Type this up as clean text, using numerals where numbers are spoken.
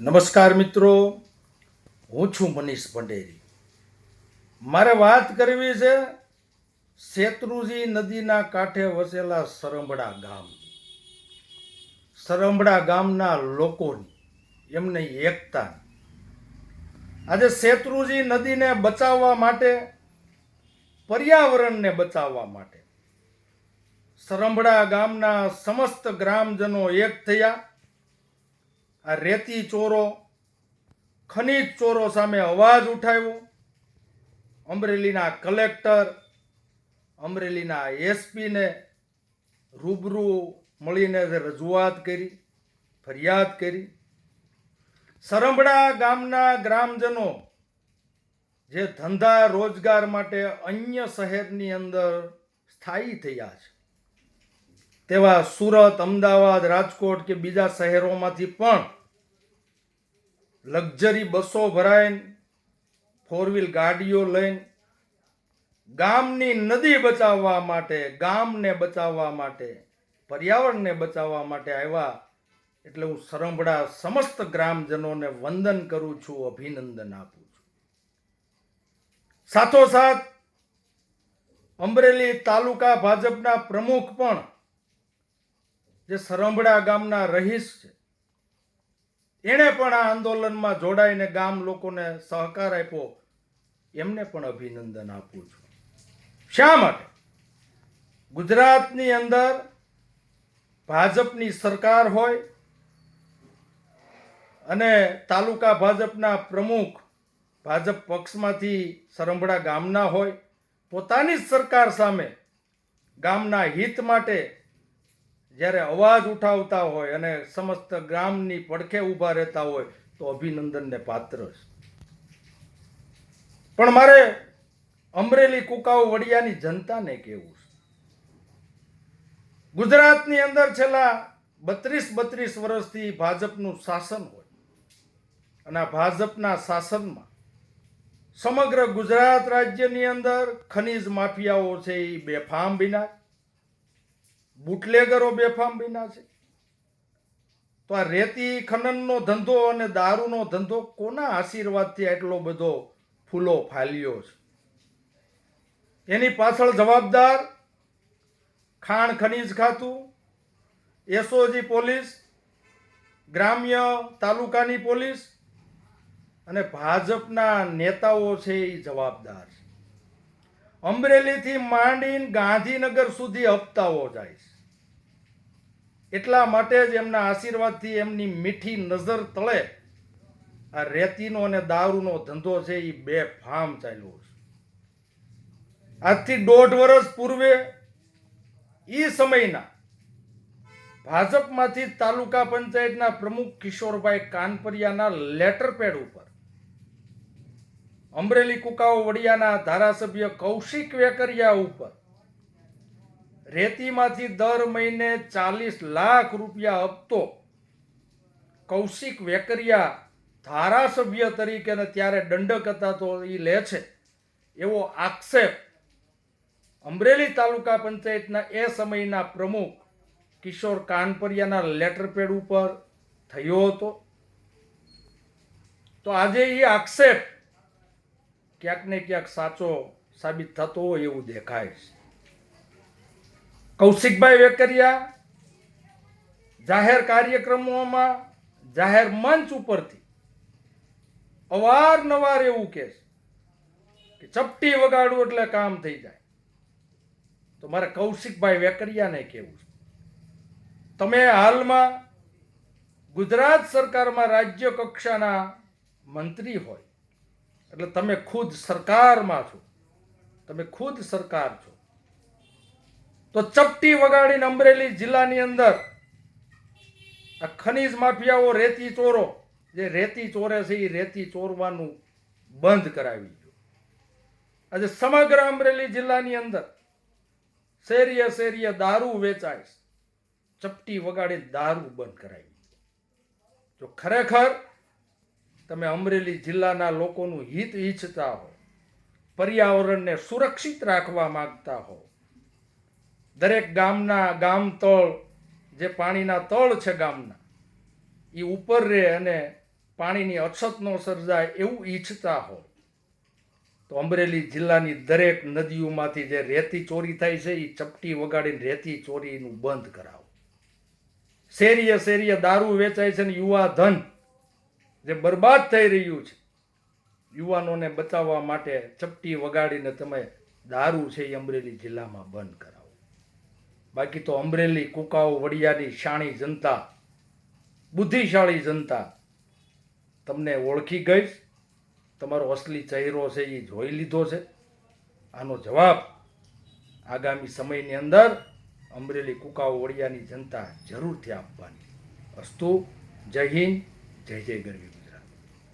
નમસ્કાર મિત્રો, હું છું મનીષ ભંડેરી. મારે વાત કરવી છે શેત્રુજી નદીના કાંઠે વસેલા સરંબડા ગામ. સરંબડા ગામના લોકોની એમની એકતા. આજે શેત્રુજી નદીને બચાવવા માટે, પર્યાવરણને બચાવવા માટે સરંબડા ગામના સમસ્ત ગ્રામજનો એક થયા. આ રેતી ચોરો, ખનીજ ચોરો સામે અવાજ ઉઠાવ્યો. અમરેલીના કલેક્ટર, અમરેલીના એસપીને રૂબરૂ મળીને રજૂઆત કરી, ફરિયાદ કરી. સરંબડા ગામના ગ્રામજનો જે ધંધા રોજગાર માટે અન્ય શહેરની અંદર સ્થાયી થયા છે, તેવા સુરત, અમદાવાદ, રાજકોટ કે બીજા શહેરોમાંથી પણ લક્ઝરી બસો ભરાઈને, ફોર વ્હીલ ગાડીઓ લઈને ગામની નદી બચાવવા માટે, ગામને બચાવવા માટે, પર્યાવરણને બચાવવા માટે આવ્યા. એટલે હું સરંબડા સમસ્ત ગ્રામજનોને વંદન કરું છું, અભિનંદન આપું છું. સાથોસાથ અમરેલી તાલુકા ભાજપના પ્રમુખ પણ, જે સરંબડા ગામના રહીશ છે, એણે પણ આ આંદોલનમાં જોડાઈને ગામ લોકોને સહકાર આપ્યો. એમને પણ અભિનંદન આપું છું. શા માટે? ગુજરાતની અંદર ભાજપની સરકાર હોય અને તાલુકા ભાજપના પ્રમુખ ભાજપ પક્ષમાંથી સરંબડા ગામના હોય, પોતાની જ સરકાર સામે ગામના હિત માટે જ્યારે અવાજ ઉઠાવતા હોય અને સમસ્ત ગ્રામની પડખે ઊભા રહેતા હોય, તો અભિનંદનને પાત્ર છે. પણ મારે અમરેલી કુકાઓ વડિયાની જનતાને કહેવું છે, ગુજરાતની અંદર છેલ્લા 32 વર્ષથી ભાજપનું શાસન હોય અને આ ભાજપના શાસનમાં સમગ્ર ગુજરાત રાજ્યની અંદર ખનીજ માફિયાઓ છે એ બેફામ બન્યા, બુટલેગરો બેફામ બન્યા છે. તો આ રેતી ખનનનો ધંધો અને દારૂનો ધંધો કોના આશીર્વાદથી આટલો બધો ફૂલો ફાલ્યો છે? એની પાછળ જવાબદાર ખાણ ખનીજ ખાતું, એસઓજી પોલીસ, ગ્રામ્ય તાલુકાની પોલીસ અને ભાજપના નેતાઓ છે એ જવાબદાર છે. અમરેલીથી માંડીને ગાંધીનગર સુધી હપ્તાઓ જાય છે. એટલા માટે જ એમના આશીર્વાદથી, એમની મીઠી નજર તળે આ રેતીનો અને દારૂનો ધંધો છે એ બેફામ ચાલ્યો છે. આજથી 1.5 વર્ષ પૂર્વે એ સમયના ભાજપમાંથી તાલુકા પંચાયતના પ્રમુખ કિશોરભાઈ કાનપરિયાના લેટર પેડ ઉપર અમરેલી કુકાઓ વડિયાના ધારાસભ્ય કૌશિક વેકરિયા ઉપર રેતીમાંથી દર મહિને 40 લાખ રૂપિયા હપ્તો કૌશિક વેકરિયા ધારાસભ્ય તરીકે ત્યારે દંડક હતા તો એ લે છે, એવો આક્ષેપ અમરેલી તાલુકા પંચાયતના એ સમયના પ્રમુખ કિશોર કાનપરિયાના લેટર પેડ ઉપર થયો હતો. તો આજે એ આક્ષેપ ક્યાંક ને ક્યાંક સાચો સાબિત થતો હોય એવું દેખાય છે. કૌશિકભાઈ વેકરિયા જાહેર કાર્યક્રમોમાં, જાહેર મંચ ઉપરથી અવારનવાર એવું કહે છે કે ચપટી વગાડવું એટલે કામ થઈ જાય. તો મારે કૌશિકભાઈ વેકરિયાને કહેવું છે, તમે હાલમાં ગુજરાત સરકારમાં રાજ્ય કક્ષાના મંત્રી હોય, એટલે તમે ખુદ સરકારમાં છો, તમે ખુદ સરકાર છો. તો ચપટી વગાડીને અમરેલી જિલ્લાની અંદર આ ખનીજ માફિયાઓ, રેતી ચોરો જે રેતી ચોરે છે એ રેતી ચોરવાનું બંધ કરાવી દો. આજે સમગ્ર અમરેલી જિલ્લાની અંદર શેરીએ શેરીએ દારૂ વેચાય છે, ચપટી વગાડી દારૂ બંધ કરાવી દો. જો ખરેખર તમે અમરેલી જિલ્લાના લોકોનું હિત ઈચ્છતા હો, પર્યાવરણને સુરક્ષિત રાખવા માંગતા હો, દરેક ગામના ગામ તળ, જે પાણીના તળ છે ગામના, એ ઉપર રહે અને પાણીની અછત ન સર્જાય એવું ઈચ્છતા હો તો અમરેલી જિલ્લાની દરેક નદીઓમાંથી જે રેતી ચોરી થાય છે એ ચપટી વગાડીને રેતી ચોરીનું બંધ કરાવો. શેરીએ શેરીએ દારૂ વેચાય છે ને યુવા ધન જે બરબાદ થઈ રહ્યું છે, યુવાનોને બચાવવા માટે ચપટી વગાડીને તમે દારૂ છે એ અમરેલી જિલ્લામાં બંધ કરાવો. બાકી તો અમરેલી કુકાઓ વડિયાની શાણી જનતા, બુદ્ધિશાળી જનતા તમને ઓળખી ગઈ, તમારો અસલી ચહેરો છે એ જોઈ લીધો છે. આનો જવાબ આગામી સમયની અંદર અમરેલી કુકાઓ વડિયાની જનતા જરૂરથી આપવાની. અસ્તુ. જય હિન્દ, જય જય ગરવી.